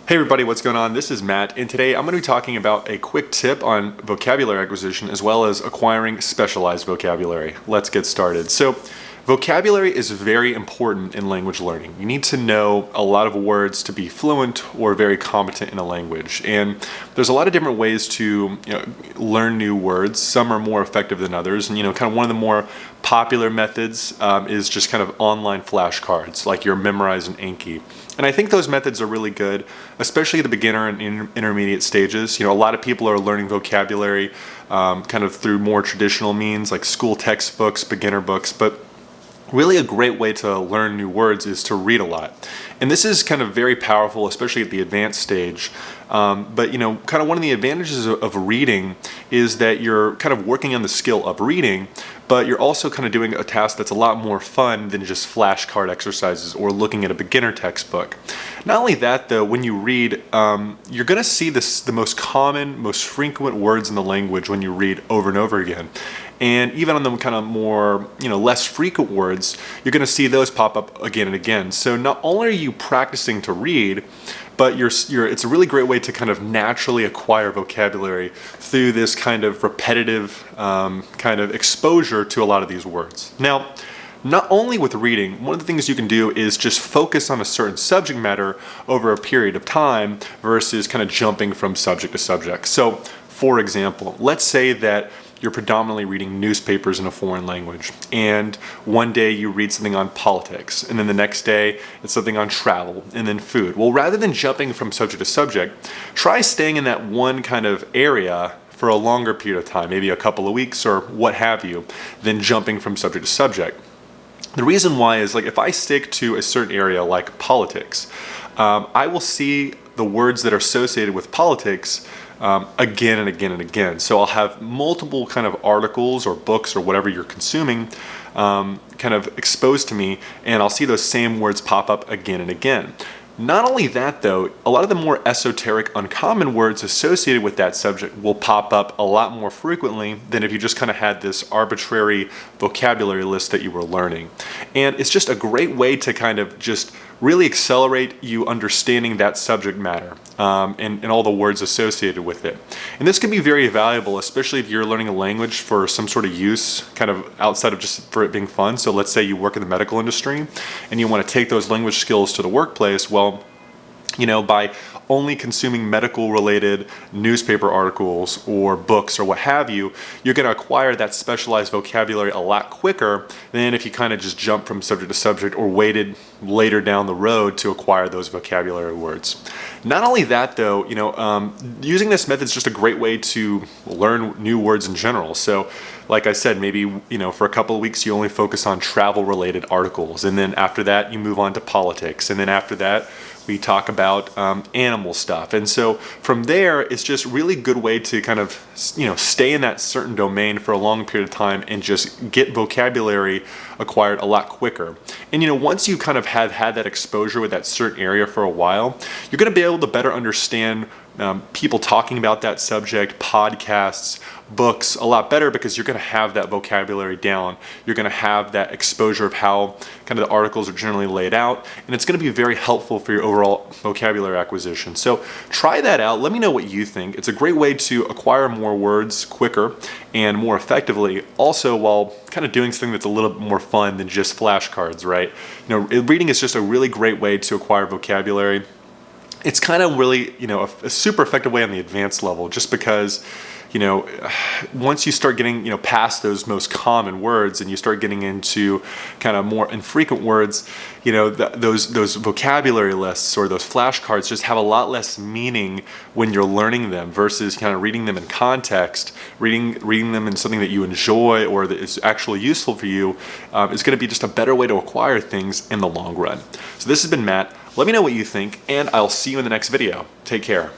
Hey everybody, what's going on? This is Matt, and today I'm going to be talking about a quick tip on vocabulary acquisition as well as acquiring specialized vocabulary. Let's get started. So, vocabulary is very important in language learning. You need to know a lot of words to be fluent or very competent in a language. And there's a lot of different ways to learn new words. Some are more effective than others. And kind of one of the more popular methods is just kind of online flashcards, like your Memorize and Anki. And I think those methods are really good, especially at the beginner and intermediate stages. A lot of people are learning vocabulary kind of through more traditional means, like school textbooks, beginner books, but really a great way to learn new words is to read a lot. And this is kind of very powerful, especially at the advanced stage. But kind of one of the advantages of reading is that you're kind of working on the skill of reading, but you're also kind of doing a task that's a lot more fun than just flashcard exercises or looking at a beginner textbook. Not only that, though, when you read, you're going to see the most common, most frequent words in the language when you read over and over again. And even on the kind of more, less frequent words, you're going to see those pop up again and again. So not only are you practicing to read, but it's a really great way to kind of naturally acquire vocabulary through this kind of repetitive kind of exposure to a lot of these words. Now, not only with reading, one of the things you can do is just focus on a certain subject matter over a period of time versus kind of jumping from subject to subject. So, for example, let's say that you're predominantly reading newspapers in a foreign language, and one day you read something on politics, and then the next day it's something on travel, and then food. Well, rather than jumping from subject to subject, try staying in that one kind of area for a longer period of time, maybe a couple of weeks or what have you, than jumping from subject to subject. The reason why is, like, if I stick to a certain area like politics, I will see the words that are associated with politics again and again and again. So I'll have multiple kind of articles or books or whatever you're consuming kind of exposed to me, and I'll see those same words pop up again and again. Not only that, though, a lot of the more esoteric, uncommon words associated with that subject will pop up a lot more frequently than if you just kind of had this arbitrary vocabulary list that you were learning. And it's just a great way to kind of just really accelerate you understanding that subject matter and all the words associated with it. And this can be very valuable, especially if you're learning a language for some sort of use, kind of outside of just for it being fun. So let's say you work in the medical industry and you want to take those language skills to the workplace. Well, by only consuming medical related newspaper articles or books or what have you, you're going to acquire that specialized vocabulary a lot quicker than if you kind of just jump from subject to subject or waited later down the road to acquire those vocabulary words. Not only that, though, using this method is just a great way to learn new words in general. So like I said, maybe, for a couple of weeks you only focus on travel related articles, and then after that you move on to politics, and then after that we talk about animal stuff. And so from there, it's just really good way to kind of, stay in that certain domain for a long period of time and just get vocabulary acquired a lot quicker. And once you kind of have had that exposure with that certain area for a while, you're going to be able to better understand people talking about that subject, podcasts, books a lot better, because you're going to have that vocabulary down. You're going to have that exposure of how kind of the articles are generally laid out, and it's going to be very helpful for your overall vocabulary acquisition. So try that out. Let me know what you think. It's a great way to acquire more words quicker and more effectively, also while kind of doing something that's a little bit more fun than just flashcards, right? Reading is just a really great way to acquire vocabulary. It's kind of really, a super effective way on the advanced level, just because, once you start getting, past those most common words and you start getting into kind of more infrequent words, those vocabulary lists or those flashcards just have a lot less meaning when you're learning them versus kind of reading them in context. Reading them in something that you enjoy or that is actually useful for you is going to be just a better way to acquire things in the long run. So this has been Matt. Let me know what you think, and I'll see you in the next video. Take care.